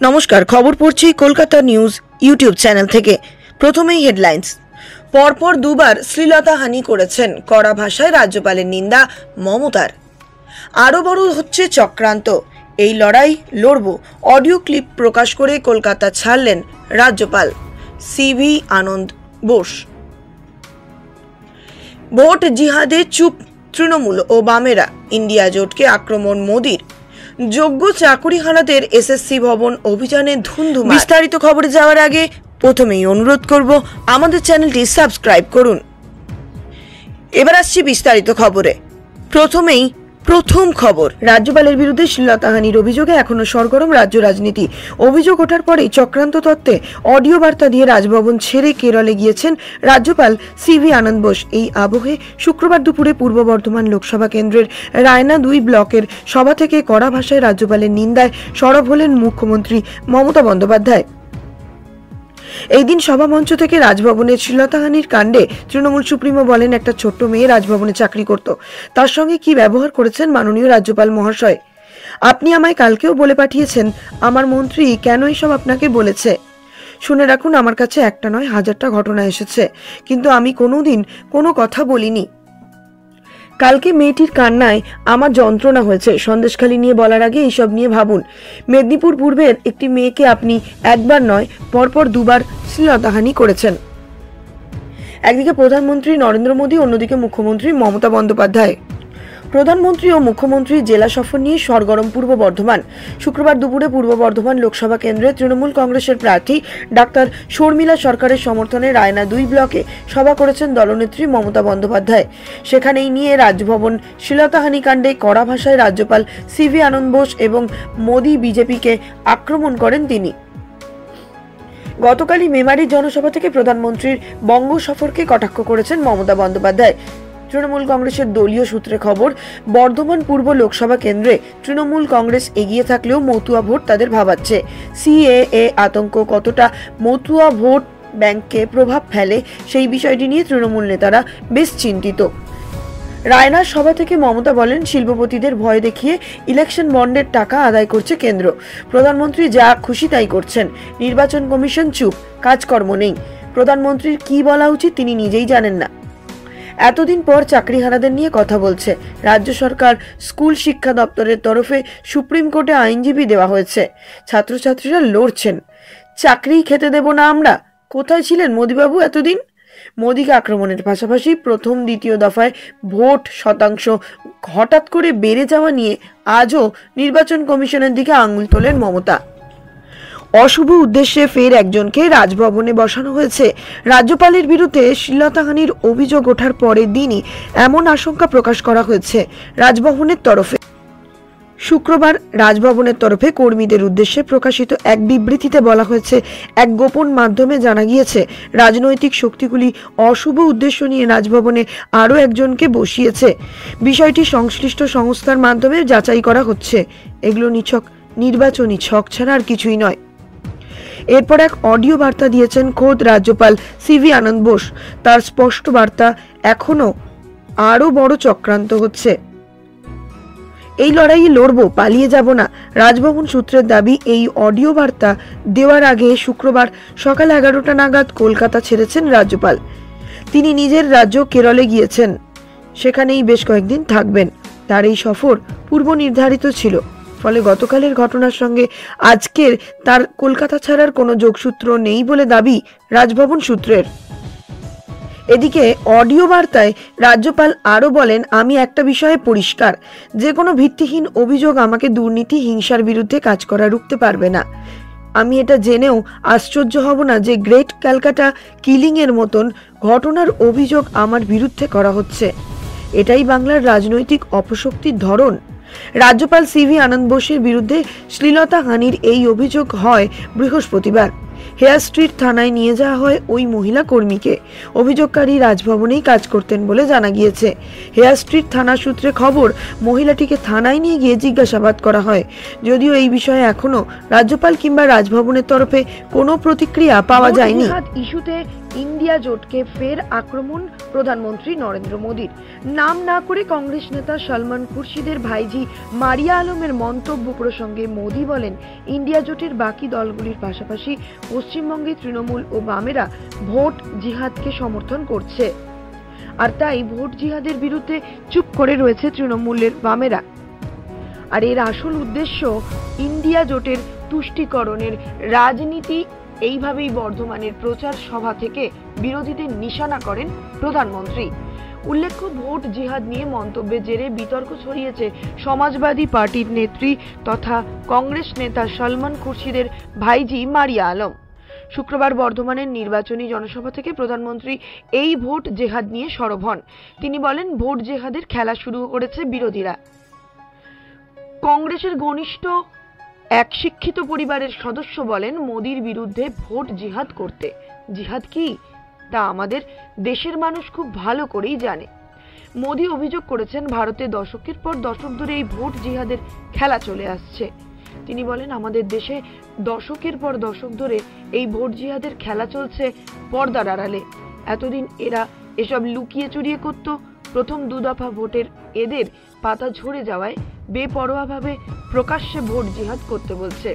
নমস্কার, খবর পড়ছি কলকাতা নিউজ ইউটিউব চ্যানেল থেকে। প্রথমেই হেডলাইন্স। পরপর দুবার শ্লীলতাহানি করেছেন, কড়া ভাষায় রাজ্যপালের নিন্দা মমতার। আরও বড় হচ্ছে চক্রান্ত, এই লড়াই লড়ব। অডিও ক্লিপ প্রকাশ করে কলকাতা ছাড়লেন রাজ্যপাল সিভি আনন্দ বোস। ভোট জিহাদে চুপ তৃণমূল ও বামেরা, ইন্ডিয়া জোটকে আক্রমণ মোদির। যোগ্য চাকুরিহারাদের এসএসসি ভবন অভিযানে ধুন্ধুমার। বিস্তারিত খবরে যাওয়ার আগে প্রথমেই অনুরোধ করব, আমাদের চ্যানেলটি সাবস্ক্রাইব করুন। এবার আসছি বিস্তারিত খবরে। প্রথম খবর, রাজ্যপালের বিরুদ্ধে শ্লীলতাহানির অভিযোগে এখনো সরগরম রাজ্য রাজনীতি। অভিযোগ ওঠার পরেই চক্রান্ত তত্ত্বে অডিও বার্তা দিয়ে রাজভবন ছেড়ে কেরলে গিয়েছেন রাজ্যপাল সিভি আনন্দ বোস। এই আবহে শুক্রবার দুপুরে পূর্ব বর্ধমান লোকসভা কেন্দ্রের রায়না 2 ব্লকের সভা থেকে কড়া ভাষায় রাজ্যপালের নিন্দায় সরব হলেন মুখ্যমন্ত্রী মমতা বন্দ্যোপাধ্যায়। এই দিন সভামঞ্চ থেকে রাজভবনের শ্লীলতাহানির কাণ্ডে তৃণমূল সুপ্রিমো বলেন, একটা ছোট্ট মেয়ে রাজভবনে চাকরি করত, তার সঙ্গে কি ব্যবহার করেছেন মাননীয় রাজ্যপাল মহাশয়। আপনি আমায় কালকেও বলে পাঠিয়েছেন, আমার মন্ত্রী কেন এসব আপনাকে বলেছে। শুনে রাখুন, আমার কাছে একটা নয় 1000টা ঘটনা এসেছে, কিন্তু আমি কোনোদিন কোনো কথা বলিনি। কালকে মেয়েটির কান্নায় আমার যন্ত্রণা হয়েছে। সন্দেশখালি নিয়ে বলার আগে এইসব নিয়ে ভাবুন। মেদিনীপুর পূর্বের একটি মেয়েকে আপনি একবার নয় পরপর দুবার শ্লীলতাহানি করেছেন। একদিকে প্রধানমন্ত্রী নরেন্দ্র মোদী, অন্যদিকে মুখ্যমন্ত্রী মমতা বন্দ্যোপাধ্যায়। প্রধানমন্ত্রী ও মুখ্যমন্ত্রীর জেলা সফর নিয়ে সরগরম পূর্ব বর্ধমান। শুক্রবার দুপুরে পূর্ব বর্ধমান লোকসভা কেন্দ্রে তৃণমূল কংগ্রেসের প্রার্থী ডাক্তার শর্মিলা সরকারের সমর্থনে রায়না 2 ব্লকে সভা করেছেন দলনেত্রী মমতা বন্দ্যোপাধ্যায়। সেখানেই নিয়ে রাজভবন শ্লীলতাহানি কাণ্ডে কড়া ভাষায় রাজ্যপাল সিভি আনন্দ বোস এবং মোদী বিজেপিকে আক্রমণ করেন তিনি। গতকালই মেমারির জনসভা থেকে প্রধানমন্ত্রীর বঙ্গ সফরকে কটাক্ষ করেছেন মমতা বন্দ্যোপাধ্যায়। তৃণমূল কংগ্রেসের দলীয় সূত্রে খবর, বর্ধমান পূর্ব লোকসভা কেন্দ্রে তৃণমূল কংগ্রেস এগিয়ে থাকলেও মতুয়া ভোট তাদের ভাবাচ্ছে। সিএএ আতঙ্ক কতটা মতুয়া ভোট ব্যাংকে প্রভাব ফেলে, সেই বিষয়টি নিয়ে তৃণমূল নেতারা বেশ চিন্তিত। রায়নার সভা থেকে মমতা বলেন, শিল্পপতিদের ভয় দেখিয়ে ইলেকশন বন্ডের টাকা আদায় করছে কেন্দ্র। প্রধানমন্ত্রী যা খুশি তাই করছেন। নির্বাচন কমিশন চুপ, কাজকর্ম নেই। প্রধানমন্ত্রীর কি বলা উচিত তিনি নিজেই জানেন না। এতদিন পর চাকরিহারাদের নিয়ে কথা বলছে রাজ্য সরকার। স্কুল শিক্ষা দপ্তরের তরফে সুপ্রিম কোর্টে আইনজীবী দেওয়া হয়েছে। ছাত্রছাত্রীরা লড়ছেন, চাকরি খেতে দেব না আমরা। কোথায় ছিলেন মোদীবাবু এতদিন? মোদীকে আক্রমণের পাশাপাশি প্রথম দ্বিতীয় দফায় ভোট শতাংশ হঠাৎ করে বেড়ে যাওয়া নিয়ে আজও নির্বাচন কমিশনের দিকে আঙুল তোলেন মমতা। অশুভ উদ্দেশ্যে ফের একজনকে রাজভবনে বসানো হয়েছে। রাজ্যপালের বিরুদ্ধে শ্লীলতাহানির অভিযোগ ওঠার পরের দিনই এমন আশঙ্কা প্রকাশ করা হয়েছে রাজভবনের তরফে। শুক্রবার রাজভবনের তরফে কর্মীদের উদ্দেশ্যে প্রকাশিত এক বিবৃতিতে বলা হয়েছে, এক গোপন মাধ্যমে জানা গিয়েছে রাজনৈতিক শক্তিগুলি অশুভ উদ্দেশ্য নিয়ে রাজভবনে আরও একজনকে বসিয়েছে। বিষয়টি সংশ্লিষ্ট সংস্থার মাধ্যমে যাচাই করা হচ্ছে। এগুলো নিছক নির্বাচনী ছক ছাড়া আর কিছুই নয়। এরপর এক অডিও বার্তা দিয়েছেন খোদ রাজ্যপাল সিভি আনন্দ বোস। তার স্পষ্ট বার্তা, এখনো আরো বড় চক্রান্ত হচ্ছে, এই লড়াইয়ে লড়বো, পালিয়ে যাব না। রাজভবন সূত্রের দাবি, এই অডিও বার্তা দেওয়ার আগে শুক্রবার সকাল 11টা নাগাদ কলকাতা ছেড়েছেন রাজ্যপাল। তিনি নিজের রাজ্য কেরলে গিয়েছেন, সেখানেই বেশ কয়েকদিন থাকবেন। তার এই সফর পূর্ব নির্ধারিত ছিল, ফলে গতকালের ঘটনার সঙ্গে আজকের তার কলকাতা ছাড়ার কোনো যোগসূত্র নেই বলে দাবি রাজভবন সূত্রের। এদিকে অডিও বার্তায় রাজ্যপাল আরও বলেন, আমি একটা বিষয়ে পরিষ্কার, যে কোনো ভিত্তিহীন অভিযোগ আমাকে দুর্নীতি হিংসার বিরুদ্ধে কাজ করা রুখতে পারবে না। আমি এটা জেনেও আশ্চর্য হব না যে গ্রেট ক্যালকাটা কিলিং এর মতন ঘটনার অভিযোগ আমার বিরুদ্ধে করা হচ্ছে। এটাই বাংলার রাজনৈতিক অপশক্তির ধরন। রাজ্যপাল সিভি আনন্দ বোসের বিরুদ্ধে শ্লীলতাহানির এই অভিযোগ হয় বৃহস্পতিবার। হেয়ার স্ট্রিট থানায় নিয়ে যাওয়া হয় ওই মহিলা কর্মীকে। অভিযোগকারী রাজভবনেই কাজ করতেন বলে জানা গিয়েছে। হেয়ার স্ট্রিট থানা সূত্রে খবর, মহিলাটিকে থানায় নিয়ে গিয়ে জিজ্ঞাসাবাদ করা হয়। যদিও এই বিষয়ে এখনো রাজ্যপাল কিংবা রাজভবনের তরফে কোনো প্রতিক্রিয়া পাওয়া যায়নি। ইস্যুতে ইন্ডিয়া জোটকে ফের আক্রমণ প্রধানমন্ত্রী নরেন্দ্র মোদীর। নাম না করে কংগ্রেস নেতা সলমান খুরশিদের ভাইঝি প্রার্থী মারিয়া আলমের মন্তব্য প্রসঙ্গে মোদি বলেন, ইন্ডিয়া জোটের বাকি দলগুলির পাশাপাশি পশ্চিমবঙ্গে তৃণমূল ও বামেরা ভোট জিহাদকে সমর্থন করছে, আর তাই ভোট জিহাদের বিরুদ্ধে চুপ করে রয়েছে তৃণমূলের বামেরা। আর এর আসল উদ্দেশ্য ইন্ডিয়া জোটের তুষ্টিকরণের রাজনীতি। এইভাবেই বর্ধমানের প্রচার সভা থেকে বিরোধীদের নিশানা করেন প্রধানমন্ত্রী। উল্লেখ্য, ভোট জিহাদ নিয়ে মন্তব্যের জেরে বিতর্ক ছড়িয়েছে সমাজবাদী পার্টির নেত্রী তথা কংগ্রেস নেতা সলমন খুরশিদের ভাইঝি মারিয়া আলম। শুক্রবার বর্ধমানের নির্বাচনী জনসভা থেকে প্রধানমন্ত্রী এই ভোট জেহাদ নিয়ে সরব হন। তিনি বলেন, ভোট জেহাদের খেলা শুরু করেছে বিরোধীরা। কংগ্রেসের ঘনিষ্ঠ এক শিক্ষিত পরিবারের সদস্য বলেন, মোদির বিরুদ্ধে ভোট জিহাদ করতে। জিহাদ কি তা আমাদের দেশের মানুষ খুব ভালো করেই জানে। মোদি অভিযোগ করেছেন, ভারতে দশকের পর দশক ধরে এই ভোট জিহাদের খেলা চলে আসছে। তিনি বলেন, আমাদের দেশে দশকের পর দশক ধরে এই ভোট জিহাদের খেলা চলছে পর্দার আড়ালে। এতদিন এরা এসব লুকিয়ে চুরিয়ে করত। প্রথম দুদফা ভোটের এদের পাতা ঝরে যাওয়ায় বেপরোয়াভাবে প্রকাশ্যে ভোট জিহাদ করতে বলছে।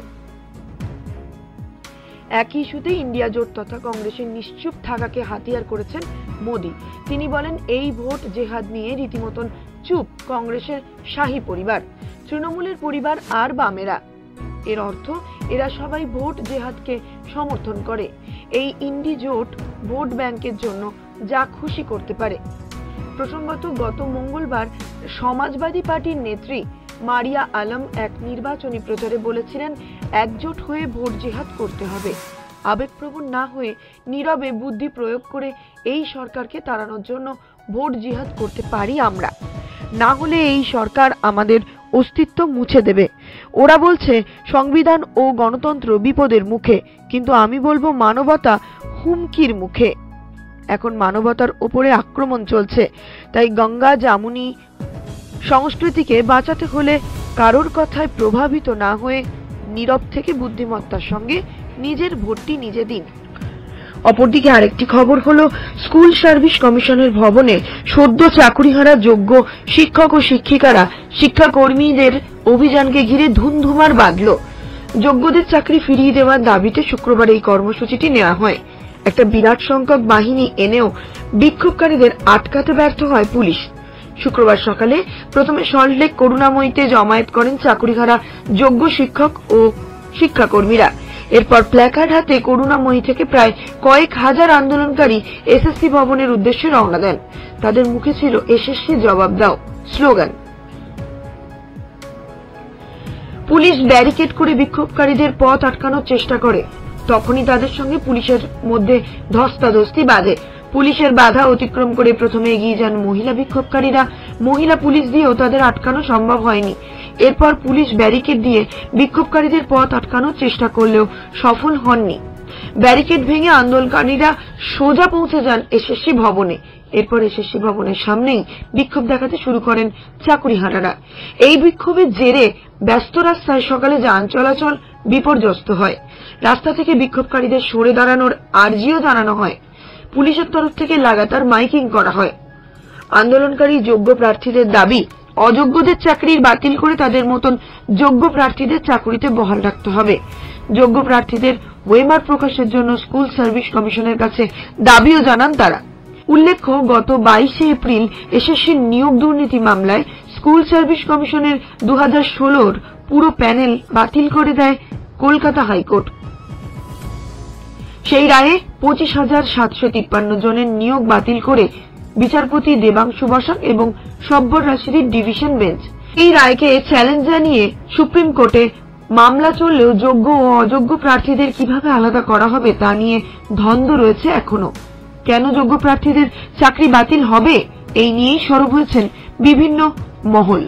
একই ইস্যুতে ইন্ডিয়া জোট তথা কংগ্রেসের নিশ্চুপ থাকাকে হাতিয়ার করেছেন মোদি। তিনি বলেন, এই ভোট জেহাদ নিয়ে রীতিমতন চুপ কংগ্রেসের শাহী পরিবার, তৃণমূলের পরিবার আর বামেরা। এর অর্থ এরা সবাই ভোট জেহাদকে সমর্থন করে। এই ইন্ডি জোট ভোট ব্যাংকের জন্য যা খুশি করতে পারে। প্রসঙ্গত, গত মঙ্গলবার সমাজবাদী পার্টির নেত্রী মারিয়া আলম এক নির্বাচনী প্রচারে বলেছিলেন, একজোট হয়ে ভোট জিহাদ করতে হবে। আবেগপ্রবণ না হয়ে নীরবে বুদ্ধি প্রয়োগ করে এই সরকারকে তাড়ানোর জন্য ভোট জিহাদ করতে পারি আমরা। না হলে এই সরকার আমাদের অস্তিত্ব মুছে দেবে। ওরা বলছে সংবিধান ও গণতন্ত্র বিপদের মুখে, কিন্তু আমি বলবো মানবতা হুমকির মুখে। এখন মানবতার উপরে আক্রমণ চলছে, তাই গঙ্গা জামুনি সংস্কৃতিকে বাঁচাতে হলে কারোর কথায় প্রভাবিত না হয়ে নীরব থেকে বুদ্ধিমত্তার সঙ্গে নিজের ভোটটি নিজে দিন। অপরদিকে আরেকটি খবর হলো, স্কুল সার্ভিস কমিশনের ভবনে সদ্য চাকুরিহারা যোগ্য শিক্ষক ও শিক্ষিকারা শিক্ষাকর্মীদের অভিযানকে ঘিরে ধুমধুমার বাঁধল। যোগ্যদের চাকরি ফিরিয়ে দেওয়ার দাবিতে শুক্রবার এই কর্মসূচিটি নেওয়া হয়। একটা বিরাট সংখ্যক বাহিনী এনেও বিক্ষোভকারীদের আটকাতে ব্যর্থ হয় পুলিশ। শুক্রবার সকালে প্রথমে সল্টলেক করুণাময়ীতে জমায়েত করেন চাকুরিহারা যোগ্য শিক্ষক ও শিক্ষাকর্মীরা। এরপর প্ল্যাকার্ড হাতে করুণাময়ী থেকে প্রায় কয়েক হাজার আন্দোলনকারী এসএসসি ভবনের উদ্দেশ্যে রওনা দেন। তাদের মুখে ছিল এসএসসি জবাব দাও স্লোগান। পুলিশ ব্যারিকেড করে বিক্ষোভকারীদের পথ আটকানোর চেষ্টা করে। তখনই তাদের সঙ্গে পুলিশের মধ্যে ধস্তাধস্তি বাধে। পুলিশের বাধা অতিক্রম করে প্রথমে এগিয়ে যান মহিলা বিক্ষোভকারীরা। মহিলা পুলিশ দিয়েও তাদের আটকানো সম্ভব হয়নি। এরপর পুলিশ ব্যারিকেড দিয়ে বিক্ষোভকারীদের পথ আটকানোর চেষ্টা করলেও সফল হননি। ব্যারিকেড ভেঙে আন্দোলনকারীরা সোজা পৌঁছে যান এসএসসি ভবনে। এরপর এসএসসি ভবনের সামনেই বিক্ষোভ দেখাতে শুরু করেন চাকুরিহারারা। এই বিক্ষোভের জেরে ব্যস্ত রাস্তায় সকালে যান চলাচল বিপর্যস্ত হয়। রাস্তা থেকে বিক্ষোভকারীদের সরে দাঁড়ানোর আর্জিও জানানো হয়। পুলিশের তরফ থেকে লাগাতার মাইকিং করা হয়। আন্দোলনকারী যোগ্য প্রার্থীদের দাবি, অযোগ্যদের চাকরি বাতিল করে তাদের মতন যোগ্য প্রার্থীদের চাকরিতে বহাল রাখতে হবে। যোগ্য প্রার্থীদের ওয়েমার প্রকাশের জন্য স্কুল সার্ভিস কমিশনের কাছে দাবিও জানান তারা। উল্লেখ্য, গত 22 এপ্রিল এসএসসির নিয়োগ দুর্নীতি মামলায় স্কুল সার্ভিস কমিশনের 2016 পুরো প্যানেল বাতিল করে দেয় কলকাতা হাইকোর্ট। সেই রায়ে 25,753 জনের নিয়োগ বাতিল করে বিচারপতি দেবাংশু বসাক এবং সব্বর রাশির ডিভিশন বেঞ্চ। এই রায়কে চ্যালেঞ্জ জানিয়ে সুপ্রিম কোর্টে মামলা চললেও যোগ্য ও অযোগ্য প্রার্থীদের কিভাবে আলাদা করা হবে তা নিয়ে দ্বন্দ্ব রয়েছে এখনো। কেন যোগ্য প্রার্থীদের চাকরি বাতিল হবে, এই নিয়েই সরব হয়েছেন বিভিন্ন মহল।